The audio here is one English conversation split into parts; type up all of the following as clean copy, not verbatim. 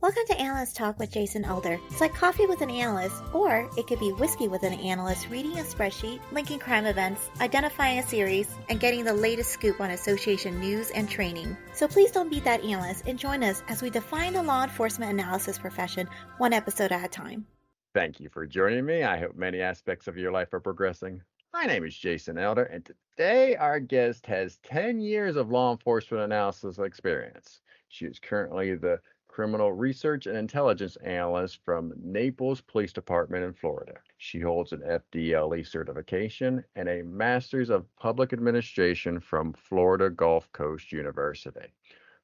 Welcome to Analyst Talk with Jason Elder. It's like coffee with an analyst, or it could be whiskey with an analyst reading a spreadsheet, linking crime events, identifying a series, and getting the latest scoop on association news and training. So please don't be that analyst and join us as we define the law enforcement analysis profession one episode at a time. Thank you for joining me. I hope many aspects of your life are progressing. My name is Jason Elder, and today our guest has 10 years of law enforcement analysis experience. She is currently the Criminal Research and Intelligence Analyst from Naples Police Department in Florida. She holds an FDLE certification and a Master's of Public Administration from Florida Gulf Coast University.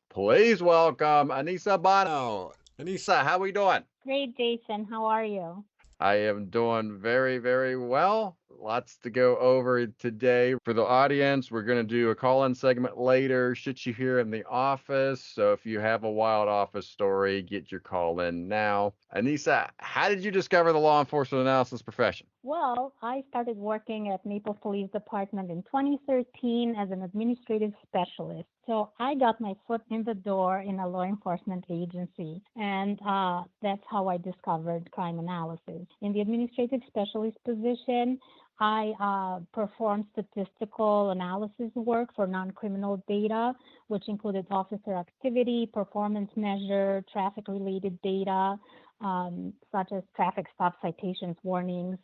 Please welcome Anisa Bano. Anisa, how we doing? Great, Jason. How are you? I am doing very, very well. Lots to go over today. For the audience, we're going to do a call-in segment later, should you hear in the office. So if you have a wild office story, get your call in now. Anisa, how did you discover the law enforcement analysis profession? Well, I started working at Naples Police Department in 2013 as an administrative specialist. So I got my foot in the door in a law enforcement agency, and that's how I discovered crime analysis. In the administrative specialist position, I performed statistical analysis work for non-criminal data, which included officer activity, performance measure, traffic-related data, such as traffic stop citations, warnings,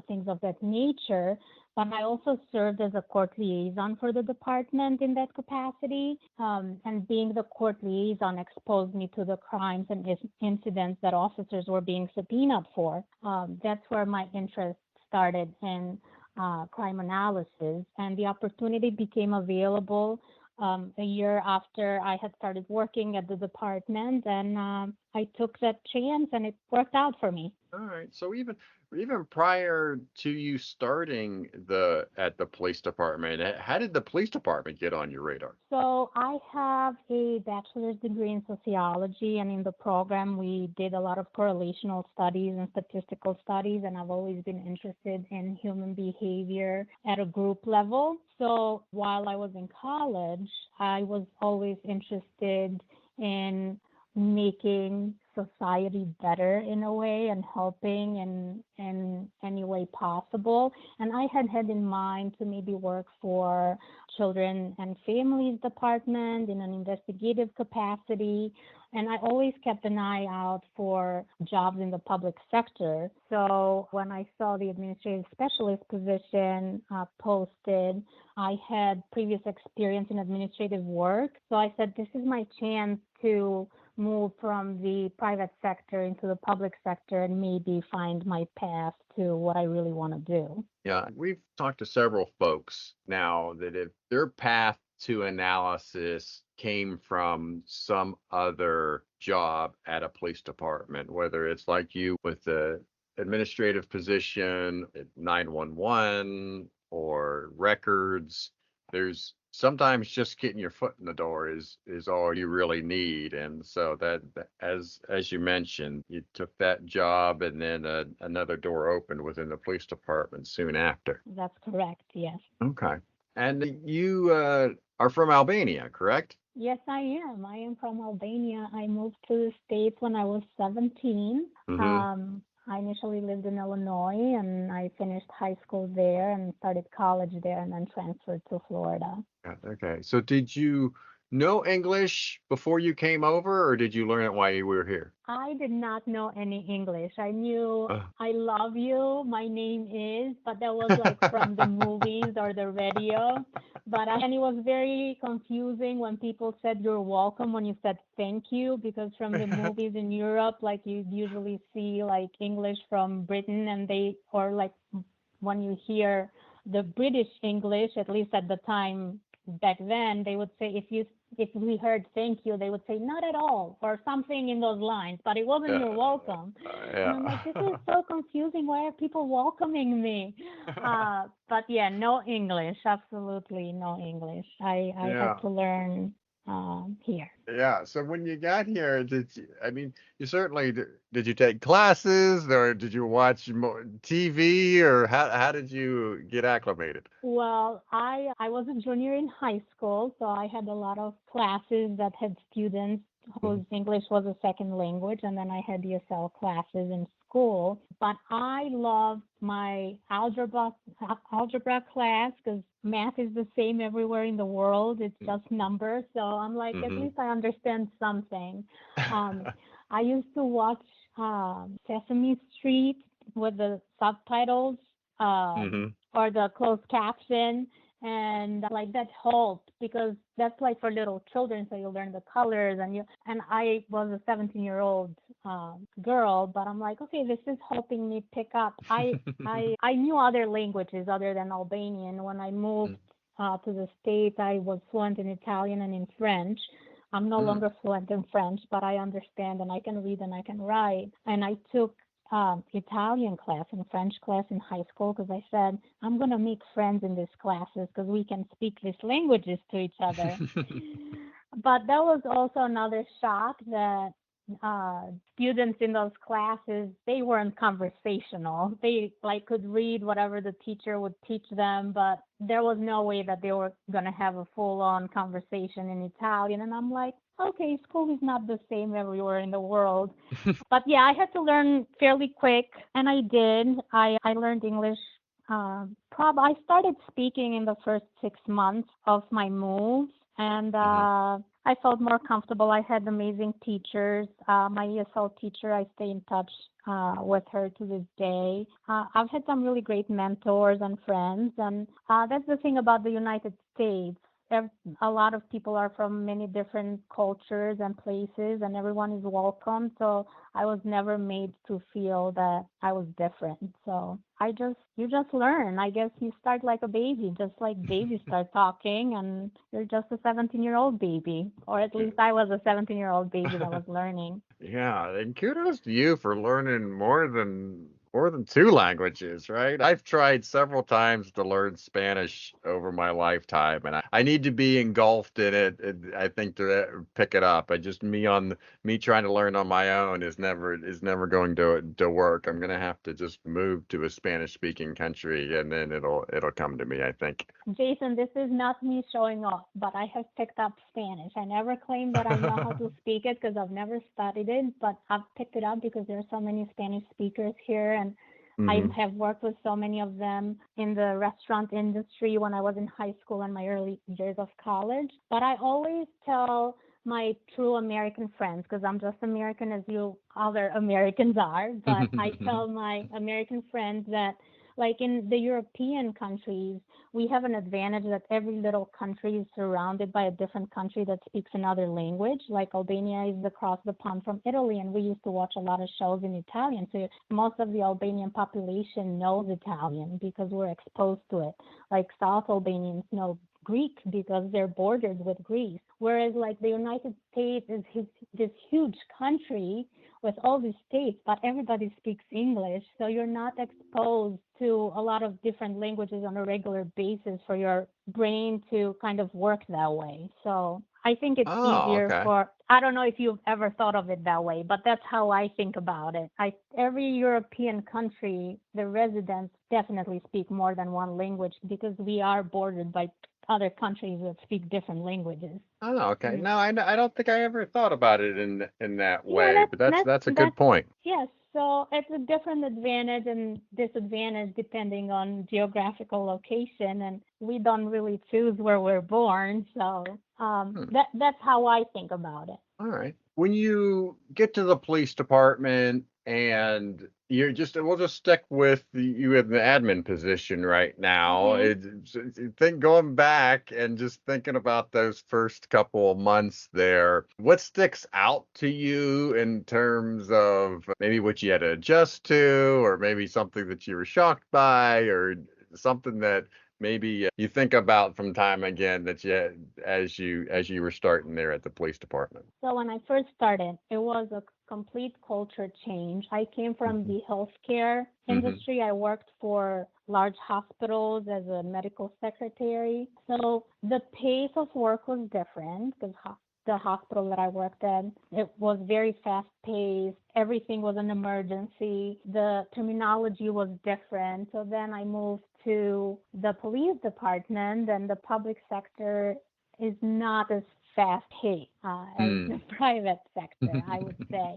things of that nature. But I also served as a court liaison for the department in that capacity. And being the court liaison exposed me to the crimes and incidents that officers were being subpoenaed for. That's where my interest started in crime analysis. And the opportunity became available a year after I had started working at the department, and I took that chance, and it worked out for me. All right. So even prior to you starting at the police department, how did the police department get on your radar? So I have a bachelor's degree in sociology, and in the program we did a lot of correlational studies and statistical studies, and I've always been interested in human behavior at a group level. So while I was in college, I was always interested in making society better in a way and helping in any way possible. And I had in mind to maybe work for Children and Families Department in an investigative capacity. And I always kept an eye out for jobs in the public sector. So when I saw the administrative specialist position posted, I had previous experience in administrative work. So I said, this is my chance to move from the private sector into the public sector and maybe find my path to what I really want to do. Yeah, we've talked to several folks now that if their path to analysis came from some other job at a police department, whether it's like you with the administrative position at 911 or records, there's sometimes just getting your foot in the door is all you really need. And so that as you mentioned, you took that job and then another door opened within the police department soon after. That's correct, yes. Okay. And you are from Albania, correct? Yes, I am. I am from Albania. I moved to the States when I was 17. Mm-hmm. I initially lived in Illinois, and I finished high school there and started college there and then transferred to Florida. Okay. So did you know English before you came over, or did you learn it while you were here? I did not know any English. I knew I love you, my name is, but that was like from the movies or the radio. And it was very confusing when people said you're welcome when you said thank you, because from the movies in Europe, like you usually see like English from Britain, and or like when you hear the British English, at least at the time back then, they would say if we heard thank you, they would say not at all or something in those lines, but it wasn't you're welcome. And I'm like, this is so confusing. Why are people welcoming me? But yeah, no English, absolutely no English. I had to learn here. Yeah. So when you got here, you certainly did you take classes, or did you watch more TV, or how did you get acclimated? Well, I was a junior in high school, so I had a lot of classes that had students whose English was a second language, and then I had ESL classes in school. But I loved my algebra class because math is the same everywhere in the world. It's just numbers. So I'm like, at Mm-hmm. least I understand something. I used to watch Sesame Street with the subtitles Mm-hmm. or the closed caption, and like that helped because that's like for little children, so you learn the colors. And I was a 17-year-old girl, but I'm like, okay, this is helping me pick up. I knew other languages other than Albanian. When I moved to the States, I was fluent in Italian and in French. I'm no longer fluent in French, but I understand and I can read and I can write. And I took Italian class and French class in high school because I said, I'm going to make friends in these classes because we can speak these languages to each other. But that was also another shock that students in those classes, they weren't conversational. They like could read whatever the teacher would teach them, but there was no way that they were going to have a full-on conversation in Italian. And I'm like, okay, school is not the same everywhere in the world. But yeah, I had to learn fairly quick, and I did. I learned English. I started speaking in the first 6 months of my move, and I felt more comfortable. I had amazing teachers. My ESL teacher, I stay in touch with her to this day. I've had some really great mentors and friends, and that's the thing about the United States. A lot of people are from many different cultures and places, and everyone is welcome. So I was never made to feel that I was different. So you just learn. I guess you start like a baby, just like babies start talking, and you're just a 17-year-old baby, or at least I was a 17-year-old baby that was learning. Yeah, and kudos to you for learning more than two languages, right? I've tried several times to learn Spanish over my lifetime, and I need to be engulfed in it, I think, to pick it up. Me trying to learn on my own is never going to work. I'm gonna have to just move to a Spanish speaking country, and then it'll come to me, I think. Jason, this is not me showing off, but I have picked up Spanish. I never claim that I know how to speak it because I've never studied it, but I've picked it up because there are so many Spanish speakers here, and I Hmm. have worked with so many of them in the restaurant industry when I was in high school and my early years of college. But I always tell my true American friends, because I'm just American as you other Americans are, but I tell my American friends that like in the European countries, we have an advantage that every little country is surrounded by a different country that speaks another language. Like Albania is across the pond from Italy, and we used to watch a lot of shows in Italian. So most of the Albanian population knows Italian because we're exposed to it. Like South Albanians know Greek because they're bordered with Greece. Whereas like the United States is this huge country with all these states, but everybody speaks English. So you're not exposed to a lot of different languages on a regular basis for your brain to kind of work that way. So I think it's Oh, easier okay. I don't know if you've ever thought of it that way, but that's how I think about it. Every European country, the residents definitely speak more than one language because we are bordered by other countries that speak different languages. Oh, okay. Mm. No, I don't think I ever thought about it in that Yeah, way, but that's a good point. yes. So it's a different advantage and disadvantage depending on geographical location, and we don't really choose where we're born. So Hmm. that's how I think about it. All right. When you get to the police department and we'll just stick with you in the admin position right now. Hmm. Think going back and just thinking about those first couple of months there, what sticks out to you in terms of maybe what you had to adjust to, or maybe something that you were shocked by, or something that maybe you think about from time again that you had as you were starting there at the police department? So when I first started, it was a complete culture change. I came from Hmm. the healthcare Hmm. industry. I worked for large hospitals as a medical secretary. So the pace of work was different because the hospital that I worked at, it was very fast paced. Everything was an emergency. The terminology was different. So then I moved to the police department, and the public sector is not as fast-paced as the private sector, I would say.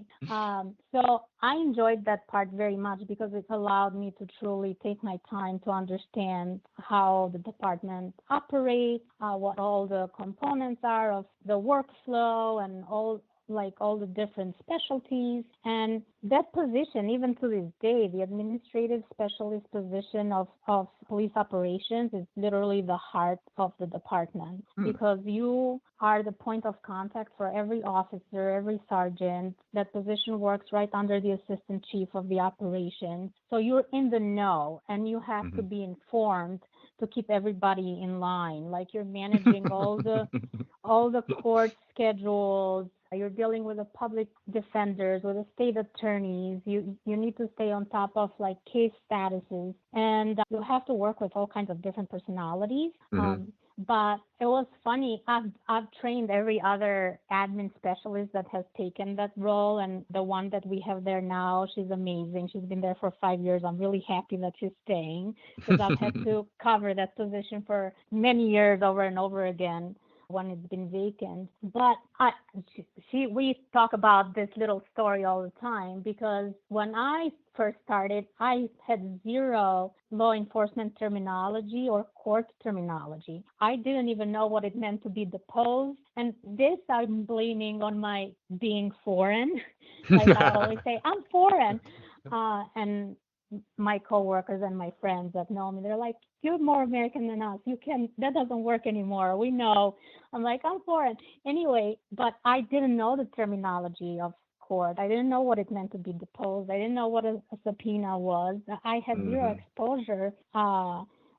So I enjoyed that part very much because it allowed me to truly take my time to understand how the department operates, what all the components are of the workflow, and all the different specialties. And that position, even to this day, the administrative specialist position of police operations is literally the heart of the department, because you are the point of contact for every officer, every sergeant. That position works right under the assistant chief of the operations. So you're in the know, and you have to be informed to keep everybody in line. Like, you're managing all the court schedules. You're dealing with the public defenders, with the state attorneys. You need to stay on top of like case statuses, and you have to work with all kinds of different personalities. But it was funny. I've trained every other admin specialist that has taken that role, and the one that we have there now, she's amazing. She's been there for 5 years. I'm really happy that she's staying, because I've had to cover that position for many years over and over again when it's been vacant. But we talk about this little story all the time, because when I first started, I had zero law enforcement terminology or court terminology. I didn't even know what it meant to be deposed. And this I'm blaming on my being foreign. Like, I always say, I'm foreign. And my coworkers and my friends that know me, they're like, you're more American than us. That doesn't work anymore. We know. I'm like, I'm foreign. Anyway, but I didn't know the terminology of court. I didn't know what it meant to be deposed. I didn't know what a subpoena was. I had zero exposure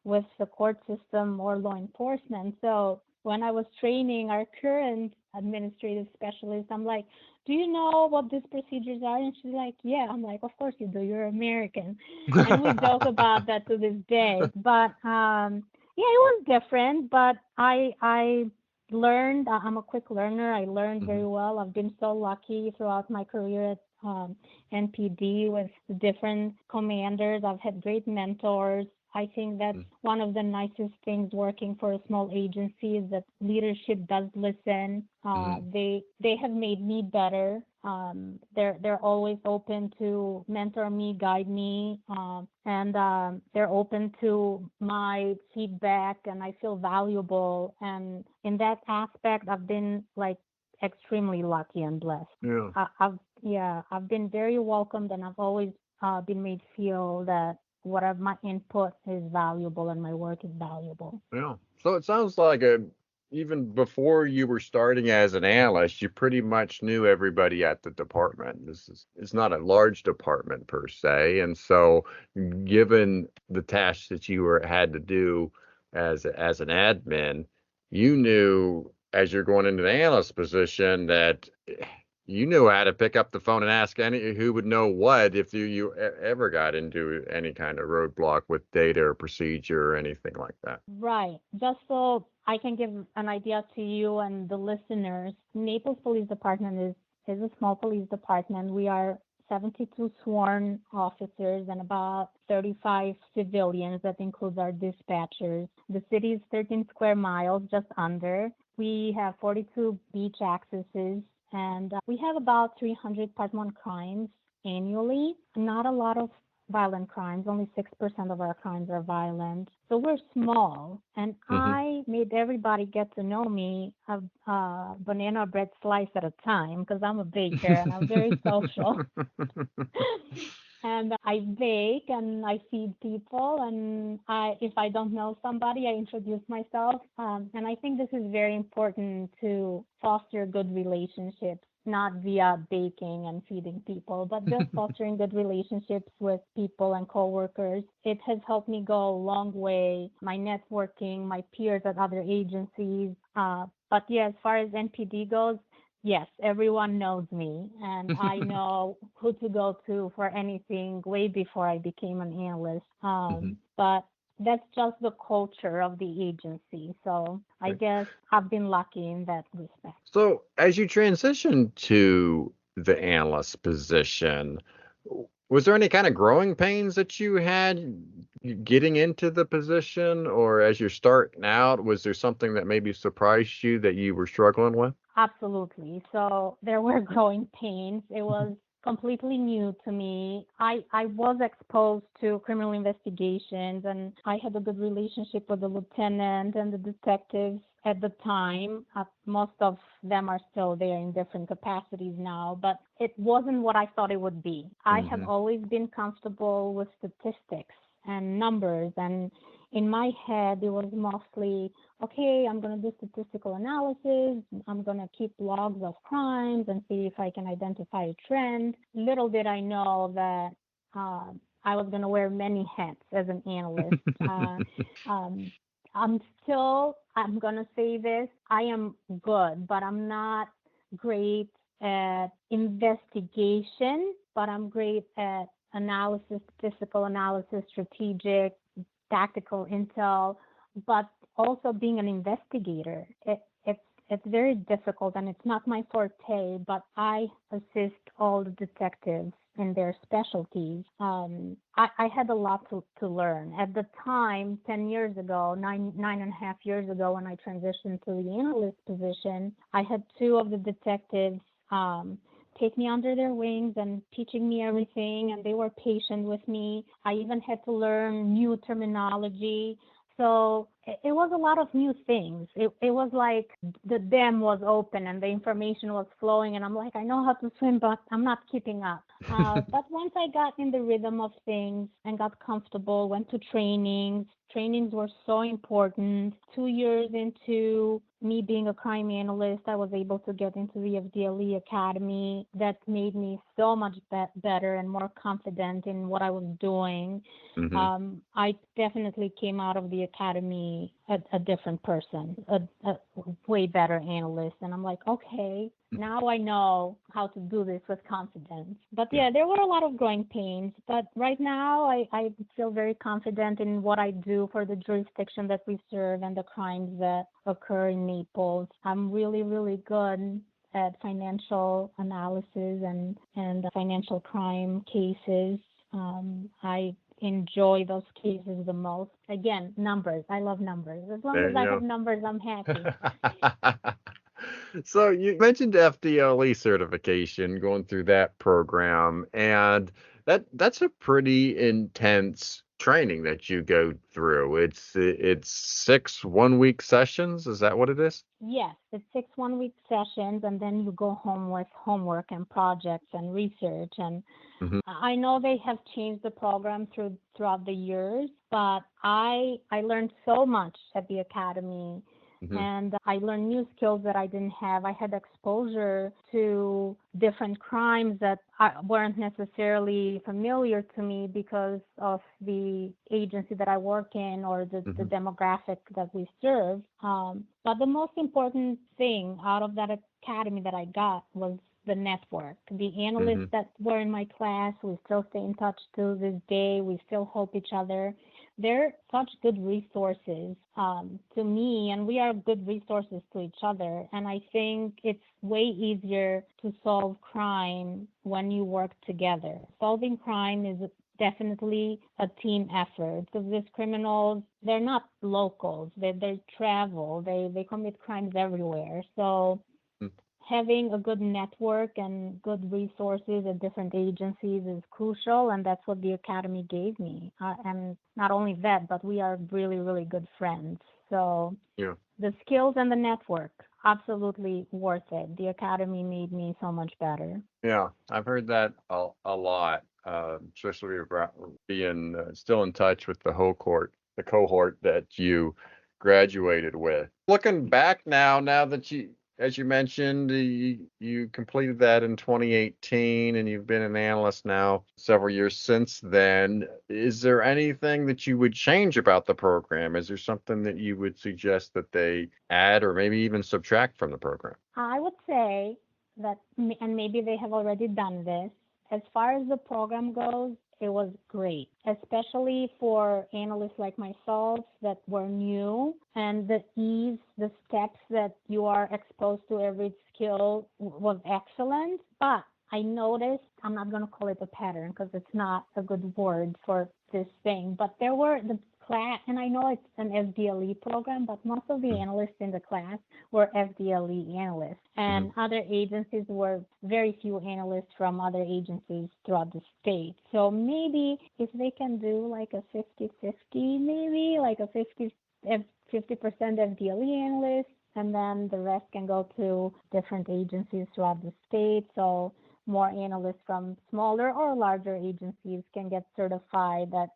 with the court system or law enforcement. So when I was training our current administrative specialist, I'm like, do you know what these procedures are? And she's like, yeah. I'm like, of course you do. You're American. And we joke about that to this day. But yeah, it was different. But I learned. I'm a quick learner. I learned very well. I've been so lucky throughout my career at NPD with different commanders. I've had great mentors. I think that's one of the nicest things working for a small agency, is that leadership does listen. They have made me better. They're always open to mentor me, guide me, and they're open to my feedback, and I feel valuable. And in that aspect, I've been like extremely lucky and blessed. I've been very welcomed, and I've always been made feel that whatever my input is valuable and my work is valuable. Yeah. So it sounds like even before you were starting as an analyst, you pretty much knew everybody at the department. It's not a large department per se. And so given the tasks that you had to do as an admin, you knew as you're going into the analyst position that you knew how to pick up the phone and ask who would know what if you ever got into any kind of roadblock with data or procedure or anything like that. Right. Just so I can give an idea to you and the listeners, Naples Police Department is a small police department. We are 72 sworn officers and about 35 civilians. That includes our dispatchers. The city is 13 square miles, just under. We have 42 beach accesses. And we have about 300 Part 1 crimes annually. Not a lot of violent crimes. Only 6% of our crimes are violent. So we're small. And I made everybody get to know me a banana bread slice at a time, because I'm a baker and I'm very social. And I bake and I feed people, and if I don't know somebody, I introduce myself. And I think this is very important to foster good relationships, not via baking and feeding people, but just fostering good relationships with people and coworkers. It has helped me go a long way, my networking, my peers at other agencies. But yeah, as far as NPD goes, yes, everyone knows me, and I know who to go to for anything way before I became an analyst. But that's just the culture of the agency. So I guess I've been lucky in that respect. So as you transition to the analyst position, Was there any kind of growing pains that you had getting into the position, or as you're starting out, was there something that maybe surprised you that you were struggling with? Absolutely. So there were growing pains. It was completely new to me. I was exposed to criminal investigations, and I had a good relationship with the lieutenant and the detectives at the time. Most of them are still there in different capacities now, but it wasn't what I thought it would be. I have always been comfortable with statistics and numbers, and in my head, it was mostly, okay, I'm going to do statistical analysis. I'm going to keep logs of crimes and see if I can identify a trend. Little did I know that I was going to wear many hats as an analyst. Um, I'm going to say this, I am good, but I'm not great at investigation, but I'm great at analysis, statistical analysis, strategic, tactical intel, but also being an investigator. It's very difficult and it's not my forte, but I assist all the detectives in their specialties. I had a lot to learn. At the time, 10 years ago, nine and a half years ago, when I transitioned to the analyst position, I had two of the detectives take me under their wings and teaching me everything, and they were patient with me. I even had to learn new terminology. So it was a lot of new things. It was like the dam was open and the information was flowing, and I'm like, I know how to swim, but I'm not keeping up. But once I got in the rhythm of things and got comfortable, went to trainings. Trainings were so important. 2 years into me being a crime analyst, I was able to get into the FDLE Academy. That made me so much better and more confident in what I was doing. I definitely came out of the academy a different person, a way better analyst. And I'm like, okay, now I know how to do this with confidence. But yeah, there were a lot of growing pains. But right now, I feel very confident in what I do for the jurisdiction that we serve and the crimes that occur in Naples. I'm really, really good at financial analysis and financial crime cases. I enjoy those cases the most. Again, numbers. I love numbers. As long as I have numbers, I'm happy. So you mentioned FDLE certification, going through that program, and that's a pretty intense training that you go through. It's 6 1-week sessions. Is that what it is? Yes, it's 6 1-week sessions, and then you go home with homework and projects and research. And I know they have changed the program throughout the years, but I learned so much at the academy. And I learned new skills that I didn't have. I had exposure to different crimes that weren't necessarily familiar to me because of the agency that I work in or the demographic that we serve. But the most important thing out of that academy that I got was the network. The analysts that were in my class, we still stay in touch to this day. We still help each other. They're such good resources to me, and we are good resources to each other. And I think it's way easier to solve crime when you work together. Solving crime is definitely a team effort because these criminals, they're not locals. They travel. They commit crimes everywhere. So having a good network and good resources at different agencies is crucial, and that's what the academy gave me. And not only that, but we are really, really good friends. So the skills and the network, absolutely worth it. The academy made me so much better. Yeah, I've heard that a lot, especially about being still in touch with the cohort that you graduated with. Looking back now that as you mentioned, you completed that in 2018, and you've been an analyst now several years since then. Is there anything that you would change about the program? Is there something that you would suggest that they add or maybe even subtract from the program? I would say that, and maybe they have already done this, as far as the program goes, it was great, especially for analysts like myself that were new, and the steps that you are exposed to every skill was excellent. But I noticed, I'm not going to call it a pattern because it's not a good word for this thing, but there were the class, and I know it's an FDLE program, but most of the analysts in the class were FDLE analysts, and other agencies were very few analysts from other agencies throughout the state. So maybe if they can do like a 50-50, maybe like a 50% FDLE analysts, and then the rest can go to different agencies throughout the state. So more analysts from smaller or larger agencies can get certified at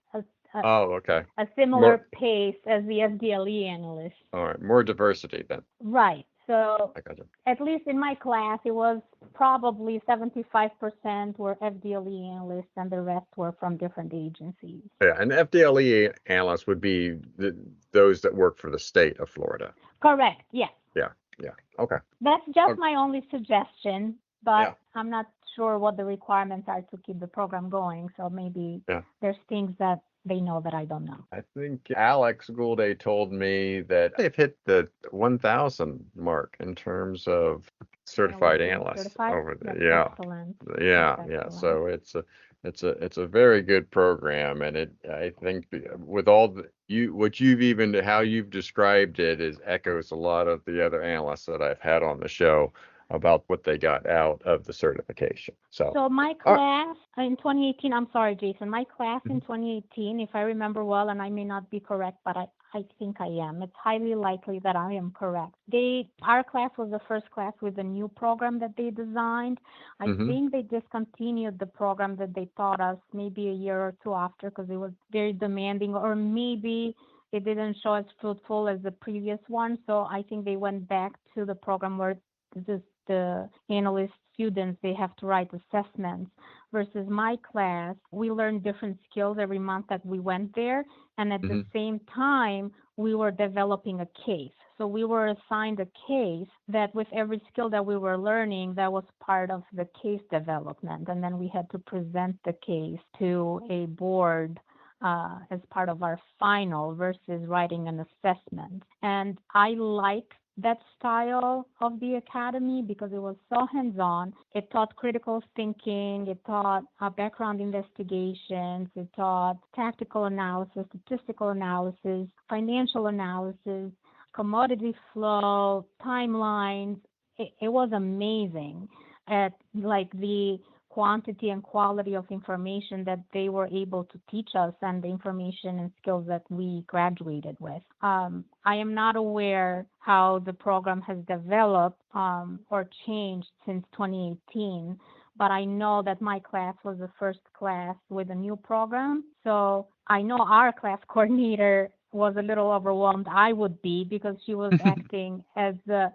okay. a similar pace as the FDLE analysts. All right, more diversity then. Right. So I got you. at least in my class, it was probably 75% were FDLE analysts and the rest were from different agencies. Yeah, and FDLE analysts would be those that work for the state of Florida. Correct. Yes. Yeah. Okay. That's just my only suggestion, but Yeah. I'm not sure what the requirements are to keep the program going. So maybe there's things that they know that I don't know. I think Alex Gulde told me that they've hit the 1,000 mark in terms of certified analysts over there. That's excellent. Yeah. So it's a very good program, and I think with all how you've described it echoes a lot of the other analysts that I've had on the show about what they got out of the certification. So my class in 2018, I'm sorry, Jason, my class in 2018, if I remember well, and I may not be correct, but I think I am. It's highly likely that I am correct. Our class was the first class with a new program that they designed. I think they discontinued the program that they taught us maybe a year or two after because it was very demanding, or maybe it didn't show as fruitful as the previous one. So I think they went back to the program where the analyst students, they have to write assessments, versus my class, we learned different skills every month that we went there. And at the same time, we were developing a case. So we were assigned a case that with every skill that we were learning, that was part of the case development. And then we had to present the case to a board as part of our final versus writing an assessment. And I like that style of the academy because it was so hands-on. It taught critical thinking, it taught background investigations, it taught tactical analysis, statistical analysis, financial analysis, commodity flow, timelines. It was amazing at like the quantity and quality of information that they were able to teach us and the information and skills that we graduated with. I am not aware how the program has developed or changed since 2018, but I know that my class was the first class with a new program. So I know our class coordinator was a little overwhelmed. I would be, because she was acting as the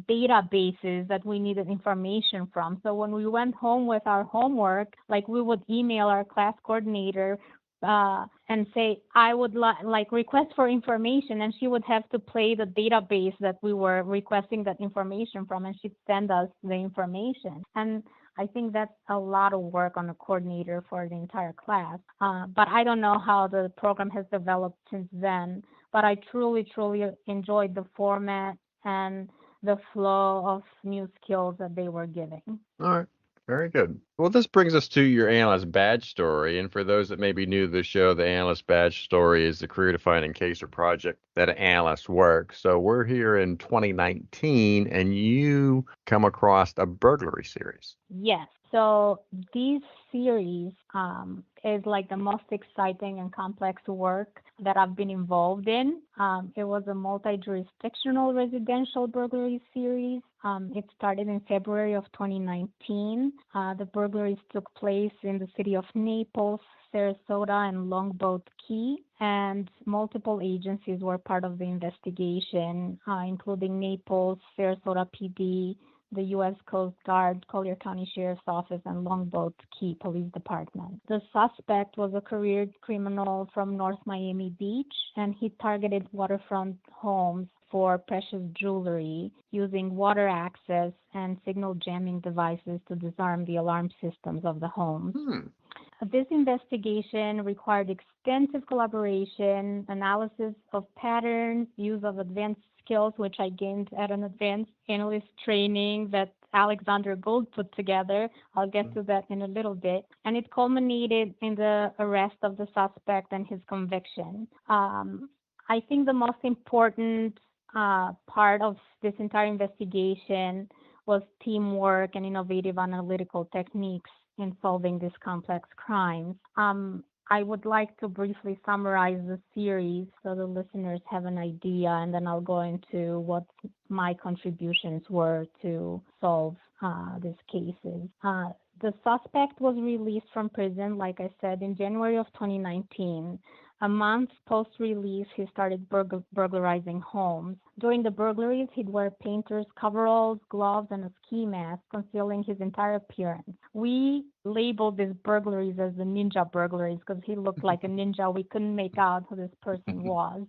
databases that we needed information from. So when we went home with our homework, like we would email our class coordinator and say, I would like request for information, and she would have to play the database that we were requesting that information from, and she'd send us the information. And I think that's a lot of work on a coordinator for the entire class. But I don't know how the program has developed since then. But I truly, truly enjoyed the format and the flow of new skills that they were giving. All right. Very good. Well, this brings us to your analyst badge story. And for those that may be new to the show, the analyst badge story is the career-defining case or project that an analyst works. So we're here in 2019, and you come across a burglary series. Yes. So this series is like the most exciting and complex work that I've been involved in. It was a multi-jurisdictional residential burglary series. It started in February of 2019. The burglaries took place in the city of Naples, Sarasota, and Longboat Key, and multiple agencies were part of the investigation, including Naples, Sarasota PD, the U.S. Coast Guard, Collier County Sheriff's Office, and Longboat Key Police Department. The suspect was a career criminal from North Miami Beach, and he targeted waterfront homes for precious jewelry using water access and signal jamming devices to disarm the alarm systems of the homes. This investigation required extensive collaboration, analysis of patterns, use of advanced skills, which I gained at an advanced analyst training that Alexander Gold put together. I'll get to that in a little bit. And it culminated in the arrest of the suspect and his conviction. I think the most important part of this entire investigation was teamwork and innovative analytical techniques in solving these complex crimes. I would like to briefly summarize the series so the listeners have an idea, and then I'll go into what my contributions were to solve these cases. The suspect was released from prison, like I said, in January of 2019. A month post-release, he started burglarizing homes. During the burglaries, he'd wear painter's coveralls, gloves, and a ski mask, concealing his entire appearance. We labeled these burglaries as the ninja burglaries because he looked like a ninja. We couldn't make out who this person was.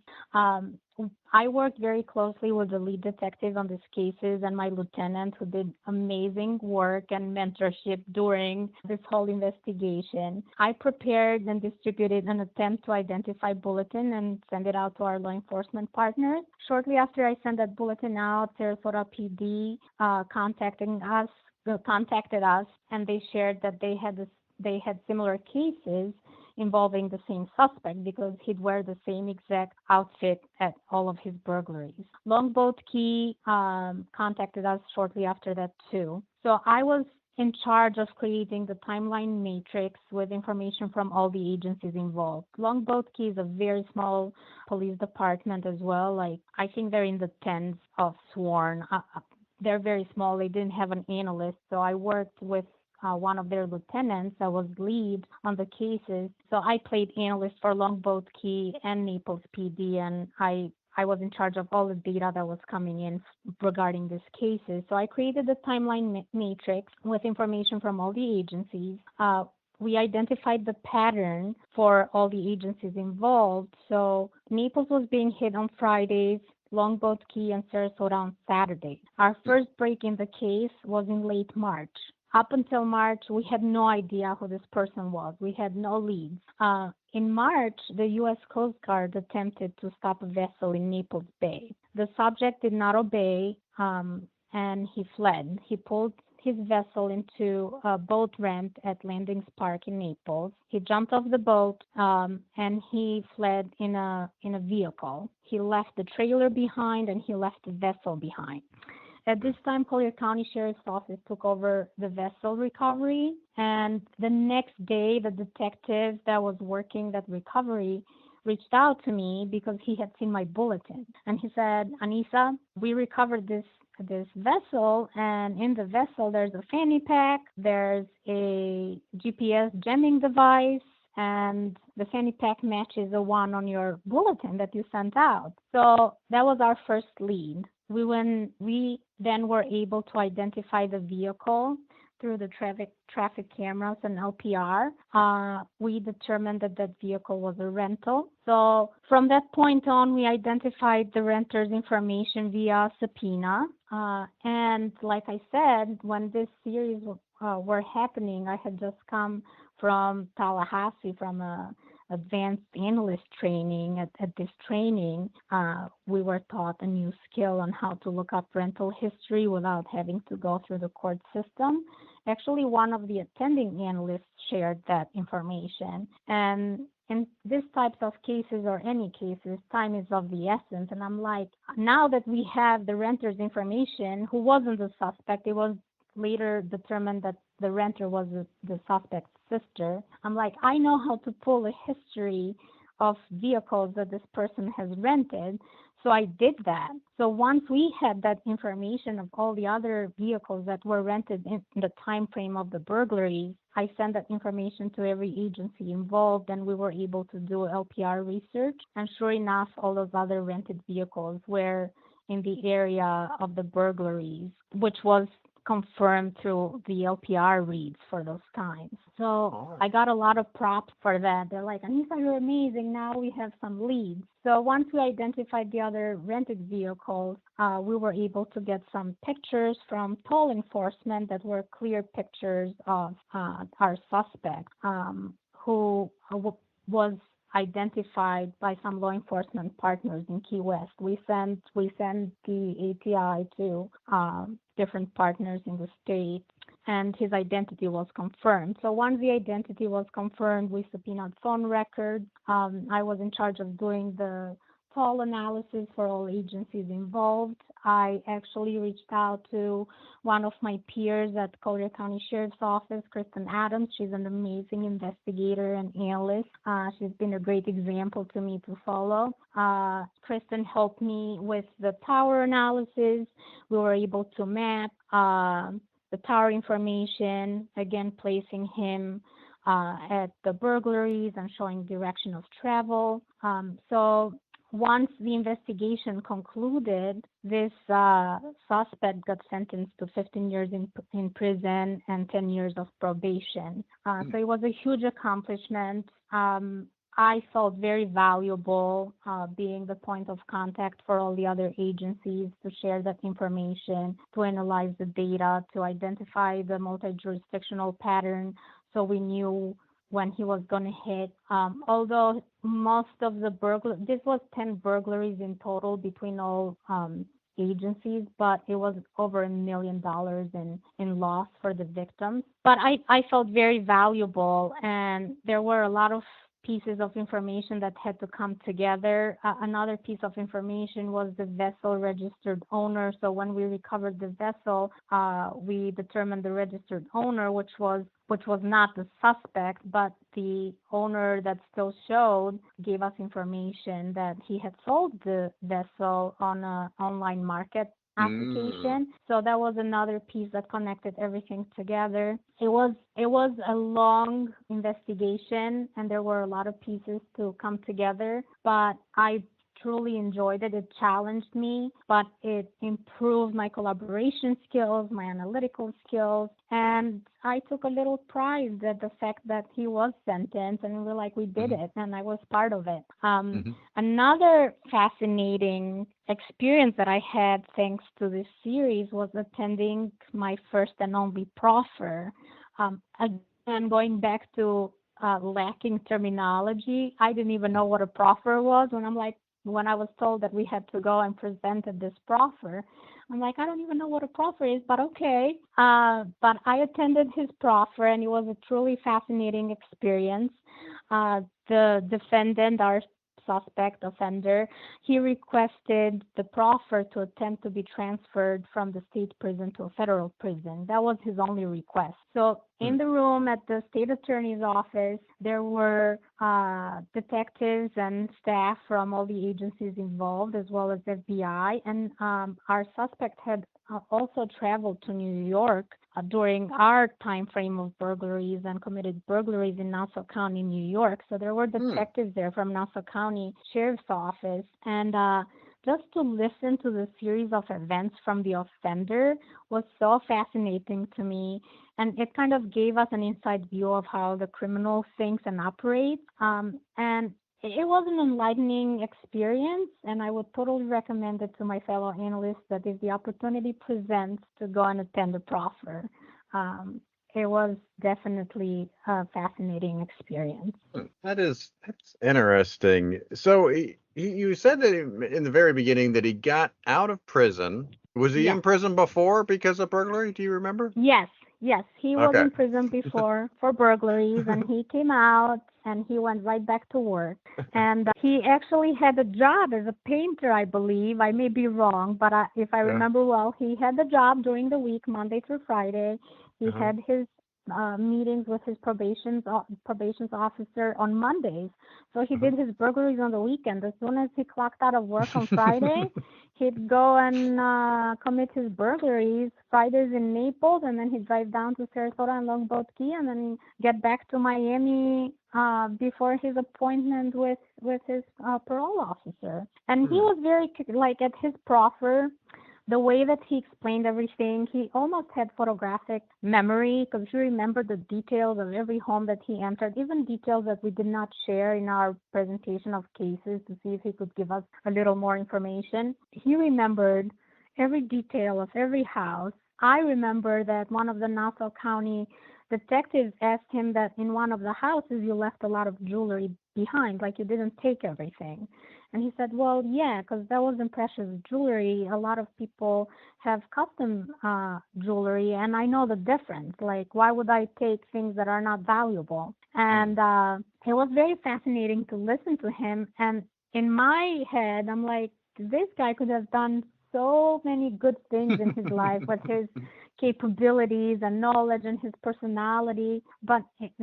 I worked very closely with the lead detective on these cases and my lieutenant, who did amazing work and mentorship during this whole investigation. I prepared and distributed an attempt to identify bulletin and send it out to our law enforcement partners. Shortly after I sent that bulletin out, Sarasota PD contacted us, and they shared that they had similar cases involving the same suspect because he'd wear the same exact outfit at all of his burglaries. Longboat Key contacted us shortly after that too. So I was in charge of creating the timeline matrix with information from all the agencies involved. Longboat Key is a very small police department as well. Like, I think they're in the tens of sworn. They're very small. They didn't have an analyst, so I worked with one of their lieutenants that was lead on the cases. So I played analyst for Longboat Key and Naples PD, and I was in charge of all the data that was coming in regarding these cases. So I created the timeline matrix with information from all the agencies. We identified the pattern for all the agencies involved. So Naples was being hit on Fridays, Longboat Key and Sarasota on Saturday. Our first break in the case was in late March. Up until March, we had no idea who this person was. We had no leads. In March, the U.S. Coast Guard attempted to stop a vessel in Naples Bay. The subject did not obey, and he fled. He pulled his vessel into a boat ramp at Landings Park in Naples. He jumped off the boat, and he fled in a vehicle. He left the trailer behind, and he left the vessel behind. At this time, Collier County Sheriff's Office took over the vessel recovery, and the next day, the detective that was working that recovery reached out to me because he had seen my bulletin. And he said, Anisa, we recovered this vessel, and in the vessel, there's a fanny pack, there's a GPS jamming device, and the fanny pack matches the one on your bulletin that you sent out. So that was our first lead. We then were able to identify the vehicle through the traffic cameras and LPR. We determined that vehicle was a rental. So from that point on, we identified the renter's information via subpoena. And like I said, when this series were happening, I had just come from Tallahassee from a advanced analyst training. At this training, we were taught a new skill on how to look up rental history without having to go through the court system. Actually, one of the attending analysts shared that information. And in these types of cases or any cases, time is of the essence. And I'm like, now that we have the renter's information, who wasn't the suspect, it was later determined that the renter was the suspect's sister. I'm like, I know how to pull a history of vehicles that this person has rented. So I did that. So once we had that information of all the other vehicles that were rented in the time frame of the burglaries, I sent that information to every agency involved, and we were able to do LPR research. And sure enough, all those other rented vehicles were in the area of the burglaries, which was confirmed through the LPR reads for those times. So I got a lot of props for that. They're like, Anisa, you're amazing. Now we have some leads. So once we identified the other rented vehicles, we were able to get some pictures from toll enforcement that were clear pictures of our suspect, who was identified by some law enforcement partners in Key West. We sent the ATI to different partners in the state, and his identity was confirmed. So once the identity was confirmed, we subpoenaed phone records. I was in charge of doing the toll analysis for all agencies involved. I actually reached out to one of my peers at Collier County Sheriff's Office, Kristen Adams. She's an amazing investigator and analyst. She's been a great example to me to follow. Kristen helped me with the tower analysis. We were able to map the tower information, again, placing him at the burglaries and showing direction of travel. So once the investigation concluded, this suspect got sentenced to 15 years in prison and 10 years of probation. So it was a huge accomplishment. I felt very valuable being the point of contact for all the other agencies to share that information, to analyze the data, to identify the multi-jurisdictional pattern so we knew when he was going to hit. Although most of the this was 10 burglaries in total between all agencies, but it was over $1 million in loss for the victims. But I felt very valuable, and there were a lot of pieces of information that had to come together. Another piece of information was the vessel registered owner. So when we recovered the vessel, we determined the registered owner, which was not the suspect, but the owner that still showed gave us information that he had sold the vessel on an online market application. So that was another piece that connected everything together. It was a long investigation, and there were a lot of pieces to come together, but I truly enjoyed it. It challenged me, but it improved my collaboration skills, my analytical skills, and I took a little pride at the fact that he was sentenced, and we did it, and I was part of it. Another fascinating experience that I had thanks to this series was attending my first and only proffer. Again, going back to lacking terminology, I didn't even know what a proffer was when I was told that we had to go and present at this proffer. I'm like, I don't even know what a proffer is, but okay. But I attended his proffer, and it was a truly fascinating experience. The defendant, our suspect offender, he requested the proffer to attempt to be transferred from the state prison to a federal prison. That was his only request. So in the room at the state attorney's office, there were detectives and staff from all the agencies involved, as well as FBI. And our suspect had also traveled to New York during our time frame of burglaries and committed burglaries in Nassau County, New York. So there were detectives there from Nassau County Sheriff's Office. And just to listen to the series of events from the offender was so fascinating to me. And it kind of gave us an inside view of how the criminal thinks and operates. And it was an enlightening experience, and I would totally recommend it to my fellow analysts that if the opportunity presents to go and attend the proffer, it was definitely a fascinating experience. That's interesting. So you said that in the very beginning that he got out of prison. Was he in prison before because of burglary? Do you remember? Yes, he was in prison before for burglaries, and he came out and he went right back to work. And he actually had a job as a painter, I believe. I may be wrong, but if I remember well, he had the job during the week, Monday through Friday. He had his meetings with his probations officer on Mondays. So he did his burglaries on the weekend. As soon as he clocked out of work on Friday, he'd go and commit his burglaries Fridays in Naples, and then he'd drive down to Sarasota and Longboat Key, and then get back to Miami before his appointment with his parole officer. And he was very, at his proffer, the way that he explained everything, he almost had photographic memory, because he remembered the details of every home that he entered, even details that we did not share in our presentation of cases to see if he could give us a little more information. He remembered every detail of every house. I remember that one of the Nassau County detectives asked him that in one of the houses you left a lot of jewelry behind, like you didn't take everything. And he said, well, yeah, because that wasn't precious jewelry. A lot of people have custom jewelry, and I know the difference. Like, why would I take things that are not valuable? And it was very fascinating to listen to him. And in my head, I'm like, this guy could have done so many good things in his life with his capabilities and knowledge and his personality, but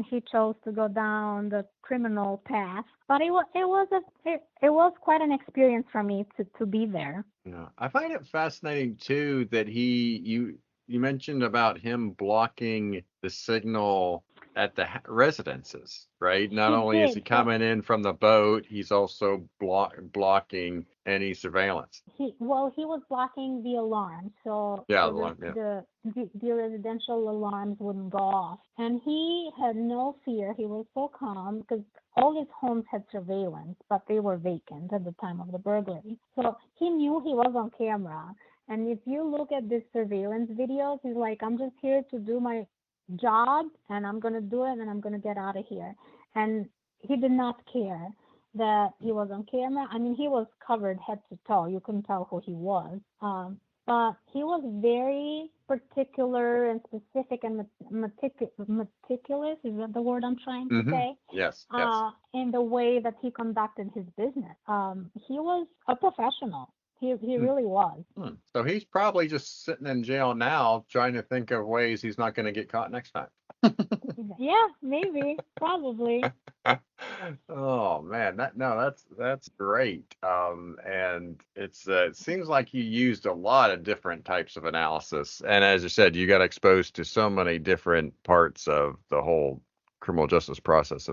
he chose to go down the criminal path. But it was quite an experience for me to be there. Yeah, I find it fascinating too that you mentioned about him blocking the signal at the residences, right? Not He only is he did. So coming in from the boat, he's also blocking any surveillance. he was blocking the alarm, so Yeah, so the one, yeah. the residential alarms wouldn't go off, and he had no fear. He was so calm because all his homes had surveillance, but they were vacant at the time of the burglary. So he knew he was on camera. And if you look at the surveillance videos, he's like, I'm just here to do my job, and I'm gonna do it, and I'm gonna get out of here. And he did not care that he was on camera. I mean, he was covered head to toe. You couldn't tell who he was. But he was very particular and specific and meticulous. Is that the word I'm trying to say? Yes, yes. In the way that he conducted his business. He was a professional. He really was. So he's probably just sitting in jail now trying to think of ways he's not going to get caught next time. Yeah, maybe, probably. Oh man, that's great. And it seems like you used a lot of different types of analysis, and as you said, you got exposed to so many different parts of the whole criminal justice process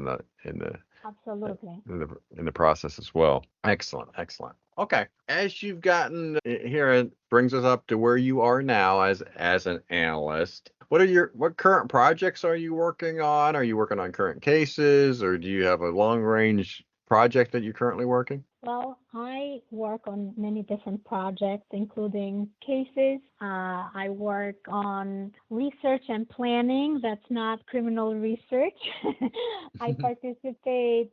Absolutely. in the process as well. Excellent, excellent. Okay, as you've gotten here, it brings us up to where you are now as an analyst. What current projects are you working on? Are you working on current cases, or do you have a long range project that you're currently working? Well, I work on many different projects, including cases. I work on research and planning. That's not criminal research. I participate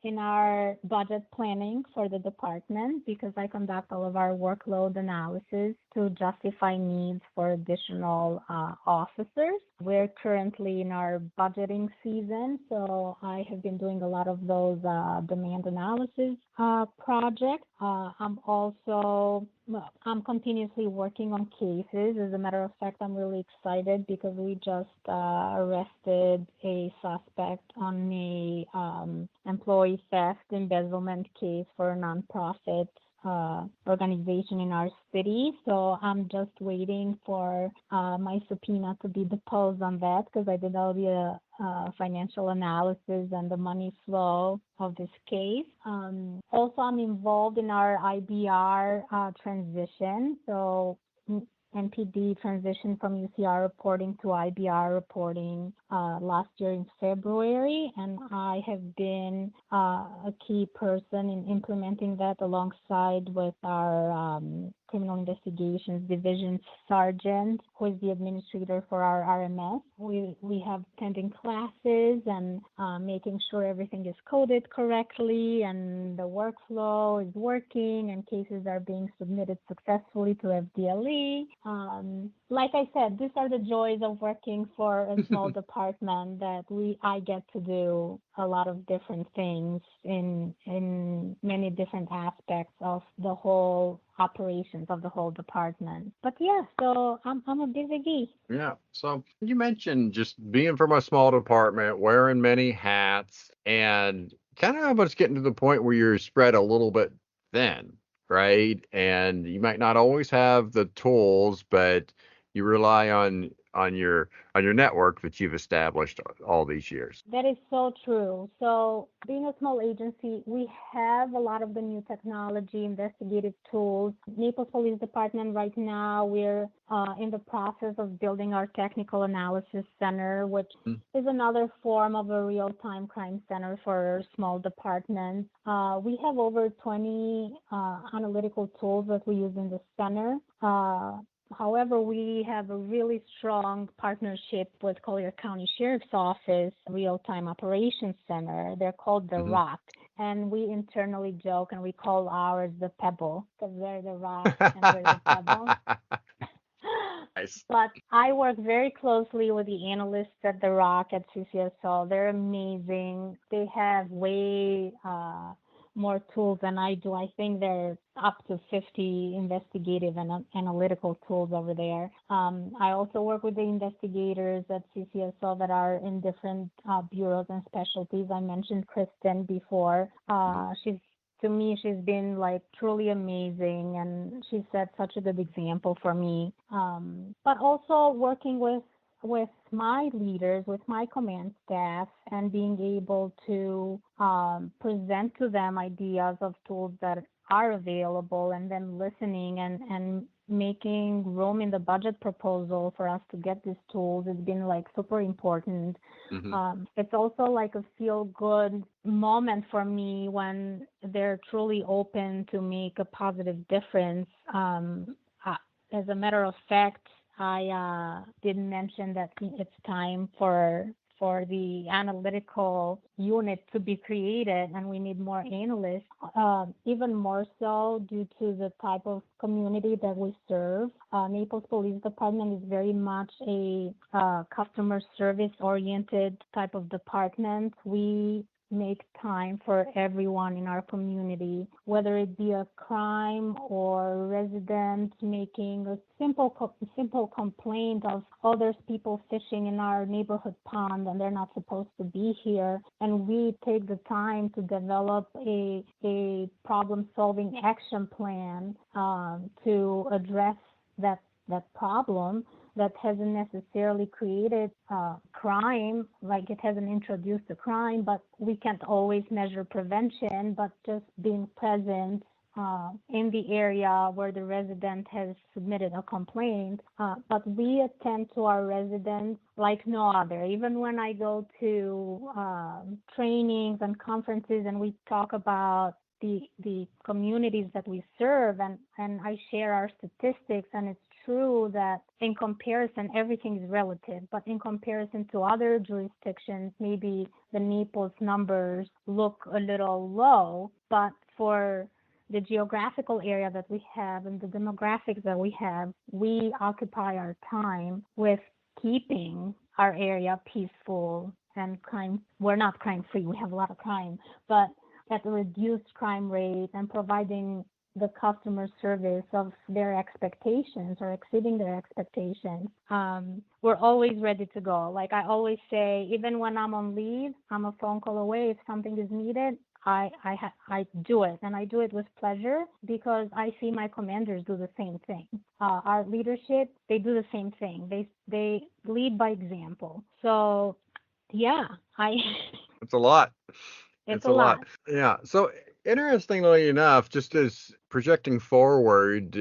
in our budget planning for the department because I conduct all of our workload analysis to justify needs for additional officers. We're currently in our budgeting season, so I have been doing a lot of those demand analysis projects. I'm continuously working on cases. As a matter of fact, I'm really excited because we just arrested a suspect on a employee theft embezzlement case for a nonprofit organization in our city. So I'm just waiting for my subpoena to be deposed on that because I did all the financial analysis and the money flow of this case. Also, I'm involved in our IBR transition. So NPD transitioned from UCR reporting to IBR reporting last year in February, and I have been a key person in implementing that alongside with our Criminal Investigations Division Sergeant, who is the administrator for our RMS. We have attending classes and making sure everything is coded correctly and the workflow is working and cases are being submitted successfully to FDLE. Like I said, these are the joys of working for a small department that I get to do a lot of different things in many different aspects of the whole operations of the whole department. But yeah, so I'm a busy bee. Yeah. So you mentioned just being from a small department, wearing many hats, and kind of almost getting to the point where you're spread a little bit thin, right? And you might not always have the tools, but you rely on your network that you've established all these years. That is so true. So being a small agency, we have a lot of the new technology, investigative tools. Naples Police Department right now, we're in the process of building our technical analysis center, which is another form of a real-time crime center for small departments. We have over 20 analytical tools that we use in the center. However, we have a really strong partnership with Collier County Sheriff's Office Real-Time Operations Center. They're called the Hmm. Rock. And we internally joke and we call ours the Pebble because they're the rock and we're the pebble. Nice. But I work very closely with the analysts at the Rock at CCSO. They're amazing. They have way more tools than I do. I think they're up to 50 investigative and analytical tools over there. I also work with the investigators at CCSO that are in different bureaus and specialties. I mentioned Kristen before. To me, she's been like truly amazing, and she set such a good example for me. But also working with my leaders, with my command staff, and being able to present to them ideas of tools that are available, and then listening and making room in the budget proposal for us to get these tools has been like super important. It's also like a feel good moment for me when they're truly open to make a positive difference. As a matter of fact, I didn't mention that it's time for the analytical unit to be created, and we need more analysts, even more so due to the type of community that we serve. Naples Police Department is very much a customer service oriented type of department. We make time for everyone in our community, whether it be a crime or resident making a simple complaint of, oh, there's people fishing in our neighborhood pond and they're not supposed to be here. And we take the time to develop a problem-solving action plan to address that problem that hasn't necessarily created crime, like it hasn't introduced a crime, but we can't always measure prevention, but just being present in the area where the resident has submitted a complaint. But we attend to our residents like no other. Even when I go to trainings and conferences and we talk about the communities that we serve, and I share our statistics, and it's true that in comparison, everything is relative, but in comparison to other jurisdictions, maybe the Naples numbers look a little low, but for the geographical area that we have and the demographics that we have, we occupy our time with keeping our area peaceful and crime. We're not crime free. We have a lot of crime, but at a reduced crime rate and providing the customer service of their expectations or exceeding their expectations. We're always ready to go. Like I always say, even when I'm on leave, I'm a phone call away. If something is needed, I do it, and I do it with pleasure because I see my commanders do the same thing. Our leadership, they do the same thing. They lead by example. So, yeah, It's a lot. it's a lot. Yeah. So interestingly enough, just as projecting forward,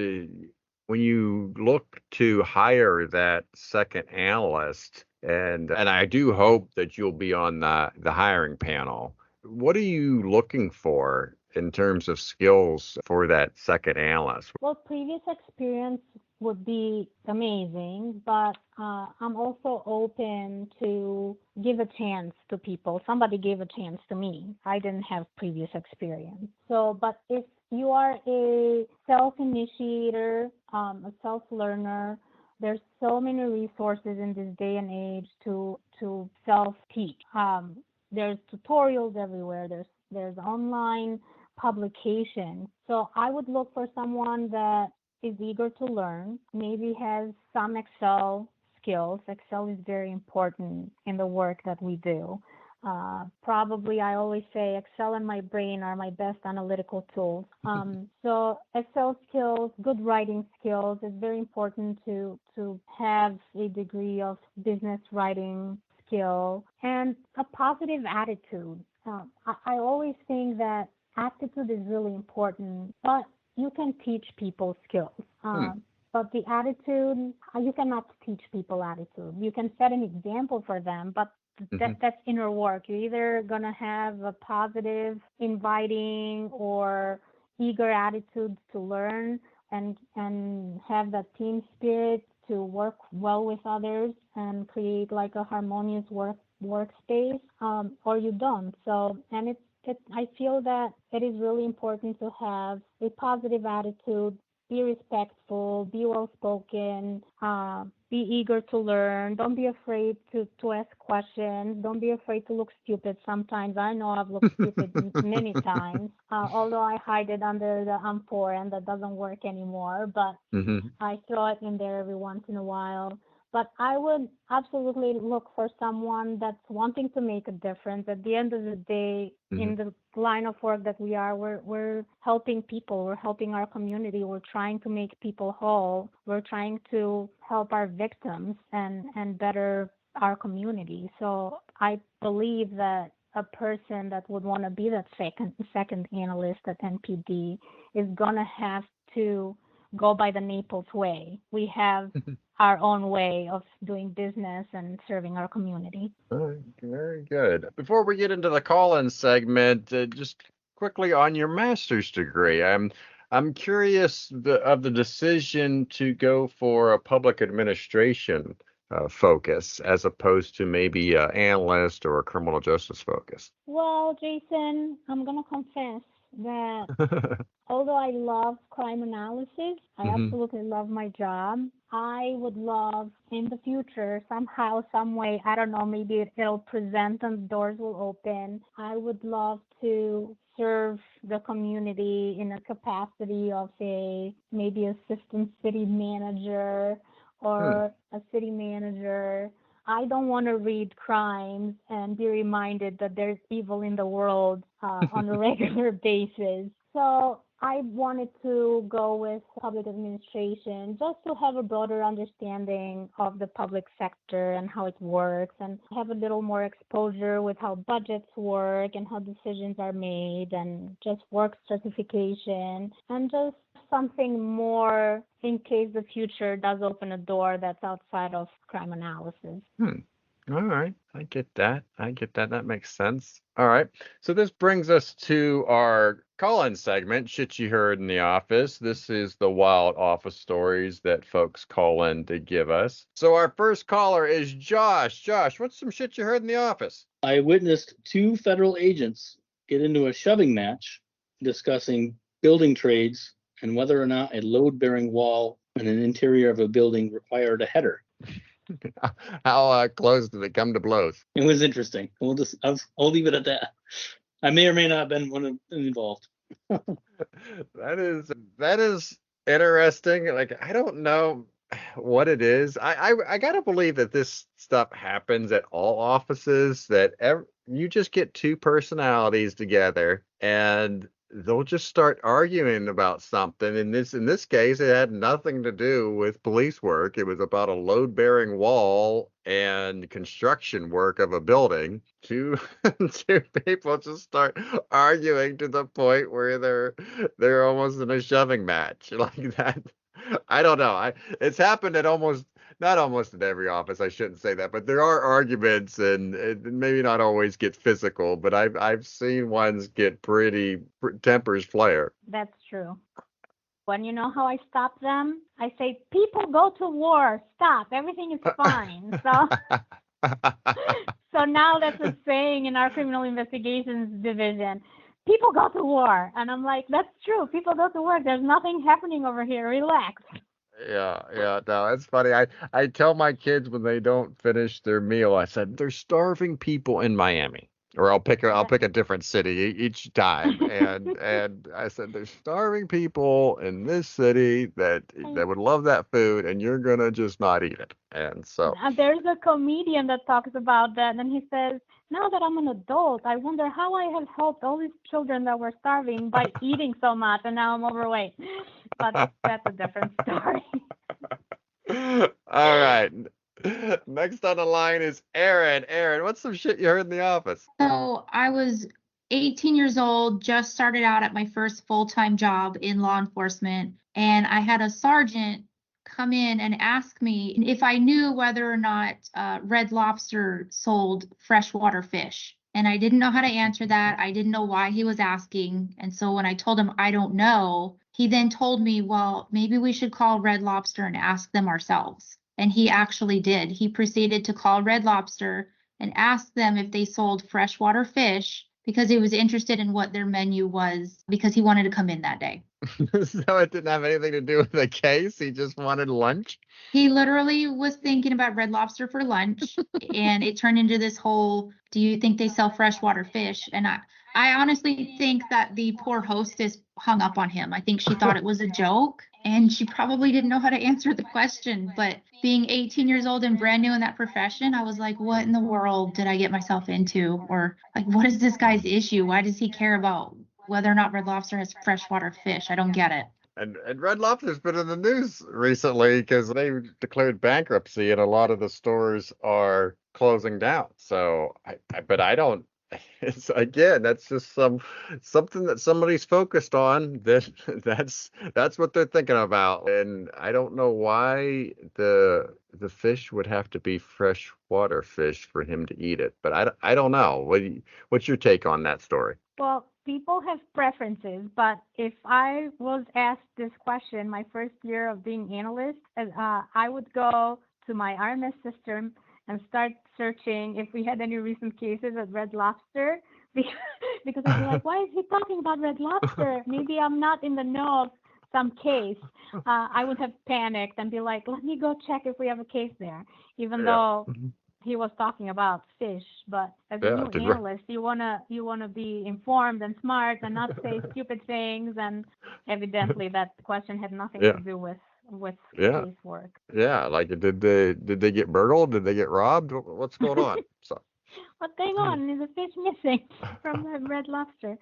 when you look to hire that second analyst, and I do hope that you'll be on the hiring panel, what are you looking for in terms of skills for that second analyst? Well, previous experience would be amazing, but I'm also open to give a chance to people. Somebody gave a chance to me. I didn't have previous experience. So, but if you are a self-initiator, a self-learner, there's so many resources in this day and age to self-teach. There's tutorials everywhere. There's online publication. So I would look for someone that is eager to learn, maybe has some Excel skills. Excel is very important in the work that we do. Probably, I always say Excel and my brain are my best analytical tools. So Excel skills, good writing skills is very important to have a degree of business writing skill and a positive attitude. I always think that attitude is really important, but you can teach people skills. But the attitude, you cannot teach people attitude. You can set an example for them, but that's inner work. You're either going to have a positive, inviting, or eager attitude to learn, and have that team spirit to work well with others and create like a harmonious workspace, or you don't. So, and I feel that it is really important to have a positive attitude, be respectful, be well spoken, be eager to learn. Don't be afraid to ask questions. Don't be afraid to look stupid sometimes. I know I've looked stupid many times, although I hide it under the I'm poor and that doesn't work anymore. But Hmm. I throw it in there every once in a while. But I would absolutely look for someone that's wanting to make a difference. At the end of the day, Hmm. in the line of work that we are, we're helping people. We're helping our community. We're trying to make people whole. We're trying to help our victims and better our community. So I believe that a person that would want to be that second analyst at NPD is gonna have to go by the Naples way. We have our own way of doing business and serving our community. All right, very good. Before we get into the call-in segment, just quickly on your master's degree, I'm curious of the decision to go for a public administration focus as opposed to maybe an analyst or a criminal justice focus. Well, Jason, I'm going to confess that although I love crime analysis, I Hmm. absolutely love my job. I would love in the future, somehow, some way, I don't know, maybe it'll present and doors will open. I would love to serve the community in a capacity of a maybe assistant city manager Hmm. or a city manager. I don't want to read crimes and be reminded that there's evil in the world on a regular basis. So I wanted to go with public administration just to have a broader understanding of the public sector and how it works and have a little more exposure with how budgets work and how decisions are made and just work certification and just something more in case the future does open a door that's outside of crime analysis. Hmm. All right. I get that. I get that. That makes sense. All right. So this brings us to our call-in segment, Shit You Heard in the Office. This is the wild office stories that folks call in to give us. So our first caller is Josh. Josh, what's some shit you heard in the office? I witnessed two federal agents get into a shoving match discussing building trades and whether or not a load-bearing wall in an interior of a building required a header. How close did it come to blows? It was interesting. I'll leave it at that. I may or may not have been one of them involved. That is interesting. Like, I don't know what it is. I gotta believe that this stuff happens at all offices, that you just get two personalities together and they'll just start arguing about something. In this case, it had nothing to do with police work. It was about a load-bearing wall and construction work of a building. Two people just start arguing to the point where they're almost in a shoving match like that. I don't know. It's happened at not almost at every office. I shouldn't say that, but there are arguments, and it maybe not always get physical. But I've seen ones get pretty tempers flare. That's true. When you know how I stop them, I say, people go to war, stop, everything is fine. So now that's a saying in our criminal investigations division. People go to war. And I'm like, that's true. People go to war. There's nothing happening over here. Relax. Yeah, no, it's funny. I tell my kids when they don't finish their meal, I said there's starving people in Miami, or I'll pick a different city each time, and I said there's starving people in this city that would love that food, and you're gonna just not eat it. And so There's a comedian that talks about that, and he says, now that I'm an adult, I wonder how I have helped all these children that were starving by eating so much, and now I'm overweight. But that's a different story. all right. Next on the line is Aaron. Aaron, what's some shit you heard in the office? So I was 18 years old, just started out at my first full-time job in law enforcement, and I had a sergeant come in and ask me if I knew whether or not Red Lobster sold freshwater fish. And I didn't know how to answer that. I didn't know why he was asking. And so when I told him I don't know, he then told me, well, maybe we should call Red Lobster and ask them ourselves. And he actually did. He proceeded to call Red Lobster and ask them if they sold freshwater fish because he was interested in what their menu was because he wanted to come in that day. So it didn't have anything to do with the case. He just wanted lunch. He literally was thinking about Red Lobster for lunch, and it turned into this whole, do you think they sell freshwater fish? And I honestly think that the poor hostess hung up on him. I think she thought it was a joke, and she probably didn't know how to answer the question. But being 18 years old and brand new in that profession, I was like, what in the world did I get myself into? Or like, what is this guy's issue? Why does he care about whether or not Red Lobster has freshwater fish? I don't get it. And Red Lobster's been in the news recently because they declared bankruptcy and a lot of the stores are closing down. So but I don't. It's again, that's just something that somebody's focused on. That's what they're thinking about, and I don't know why the fish would have to be freshwater fish for him to eat it. But I don't know. What's your take on that story? Well, people have preferences, but if I was asked this question my first year of being analyst, I would go to my RMS system and start searching if we had any recent cases at Red Lobster, because I'd be like, why is he talking about Red Lobster? Maybe I'm not in the know of some case. I would have panicked and be like, let me go check if we have a case there, even though he was talking about fish. But as a new analyst, you wanna be informed and smart and not say stupid things. And evidently, that question had nothing to do with casework. Yeah, like did they get burgled? Did they get robbed? What's going on? So what's going on? Is a fish missing from the Red Lobster?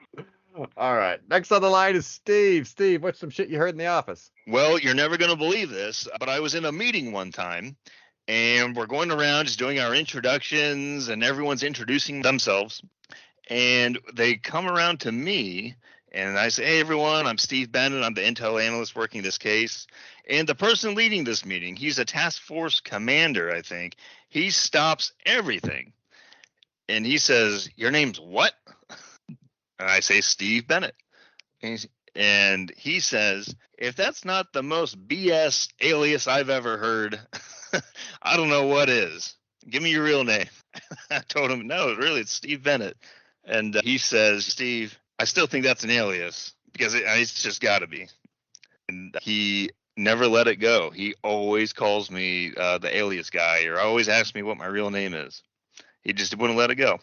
All right. Next on the line is Steve. Steve, what's some shit you heard in the office? Well, you're never going to believe this, but I was in a meeting one time, and we're going around just doing our introductions, and everyone's introducing themselves. And they come around to me, and I say, hey, everyone, I'm Steve Bennett. I'm the intel analyst working this case. And the person leading this meeting, he's a task force commander, I think. He stops everything. And he says, your name's what? And I say, Steve Bennett. And he says, if that's not the most BS alias I've ever heard, I don't know what is. Give me your real name. I told him, no, really, it's Steve Bennett. And he says, Steve, I still think that's an alias because it's just got to be. And he never let it go. He always calls me the alias guy, or always asks me what my real name is. He just wouldn't let it go.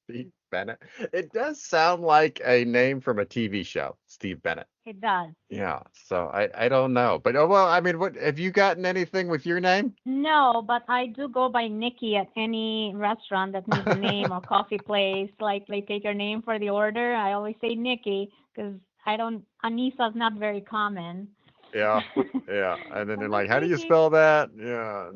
Steve Bennett. It does sound like a name from a TV show, Steve Bennett. It does. Yeah. So I don't know. But well, I mean, what have you gotten anything with your name? No, but I do go by Nikki at any restaurant that needs a name or coffee place. Like they take your name for the order. I always say Nikki because Anisa is not very common. Yeah. Yeah. And then they're like, how do you spell that? Yeah.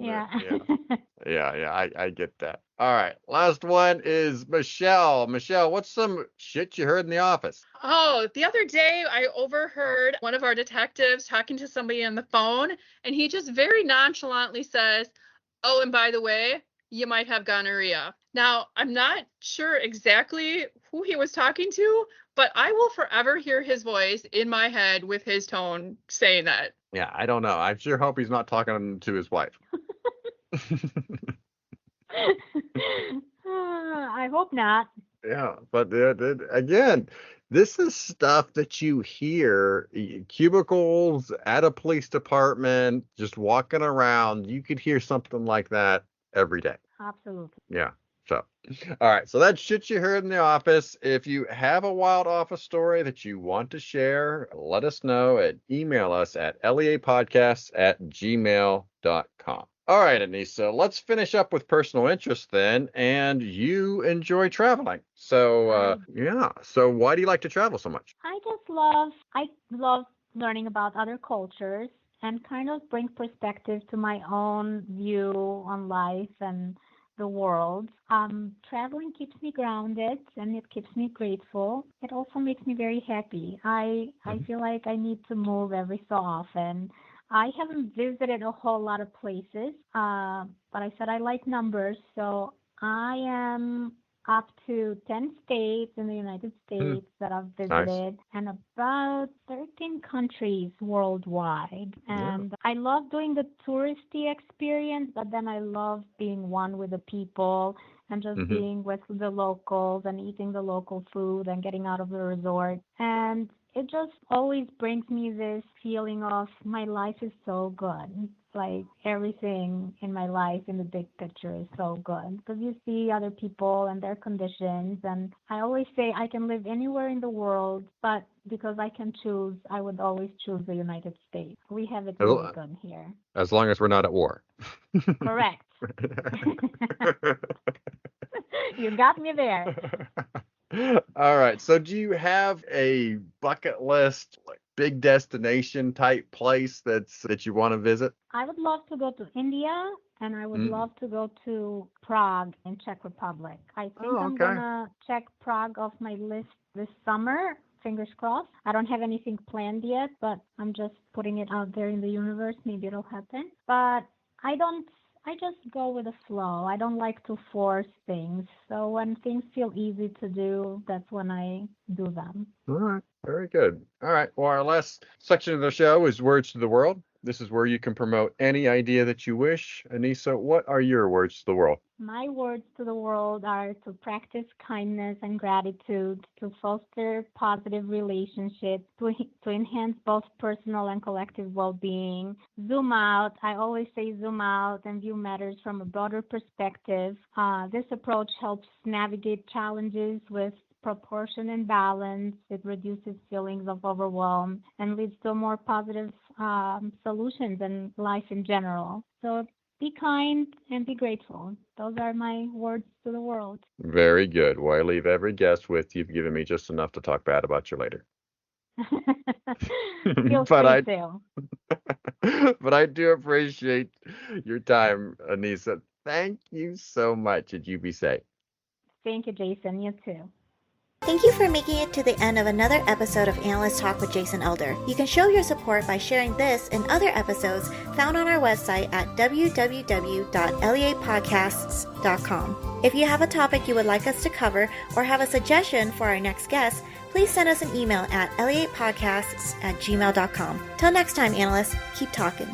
Yeah. I get that. All right. Last one is Michelle. Michelle, what's some shit you heard in the office? Oh, the other day I overheard one of our detectives talking to somebody on the phone, and he just very nonchalantly says, oh, and by the way, you might have gonorrhea. Now, I'm not sure exactly who he was talking to, but I will forever hear his voice in my head with his tone saying that. Yeah, I don't know. I sure hope he's not talking to his wife. I hope not. Yeah, but again, this is stuff that you hear cubicles at a police department, just walking around. You could hear something like that every day. Absolutely. Yeah. So, all right. So that's shit you heard in the office. If you have a wild office story that you want to share, let us know and email us at leapodcasts@gmail.com. All right, Anisa, let's finish up with personal interest then. And you enjoy traveling. So, yeah. So why do you like to travel so much? I love learning about other cultures and kind of bring perspective to my own view on life and the world. Traveling keeps me grounded and it keeps me grateful. It also makes me very happy. I feel like I need to move every so often. I haven't visited a whole lot of places, but I said I like numbers, so I am up to 10 states in the United States that I've visited, and about 13 countries worldwide. And I love doing the touristy experience, but then I love being one with the people and just being with the locals and eating the local food and getting out of the resort. And it just always brings me this feeling of my life is so good. Like everything in my life in the big picture is so good because you see other people and their conditions. And I always say I can live anywhere in the world, but because I can choose, I would always choose the United States. We have it really good here. As long as we're not at war. Correct. You got me there. All right. So do you have a bucket list, like big destination type place that you want to visit? I would love to go to India, and I would love to go to Prague in Czech Republic. I think I'm gonna check Prague off my list this summer. Fingers crossed. I don't have anything planned yet, but I'm just putting it out there in the universe. Maybe it'll happen. But I just go with the flow. I don't like to force things. So when things feel easy to do, that's when I do them. All right. Very good. All right. Well, our last section of the show is Words to the World. This is where you can promote any idea that you wish. Anisa, what are your words to the world? My words to the world are to practice kindness and gratitude, to foster positive relationships, to enhance both personal and collective well-being. Zoom out. I always say zoom out and view matters from a broader perspective. This approach helps navigate challenges with proportion and balance. It reduces feelings of overwhelm and leads to more positive solutions in life in general. So be kind and be grateful. Those are my words to the world. Very good. Well, I leave every guest with you've given me just enough to talk bad about you later. Feel free to. But I do appreciate your time, Anisa. Thank you so much, and you be safe. Thank you, Jason. You too. Thank you for making it to the end of another episode of Analyst Talk with Jason Elder. You can show your support by sharing this and other episodes found on our website at www.leapodcasts.com. If you have a topic you would like us to cover or have a suggestion for our next guest, please send us an email at leapodcasts@gmail.com. Till next time, analysts, keep talking.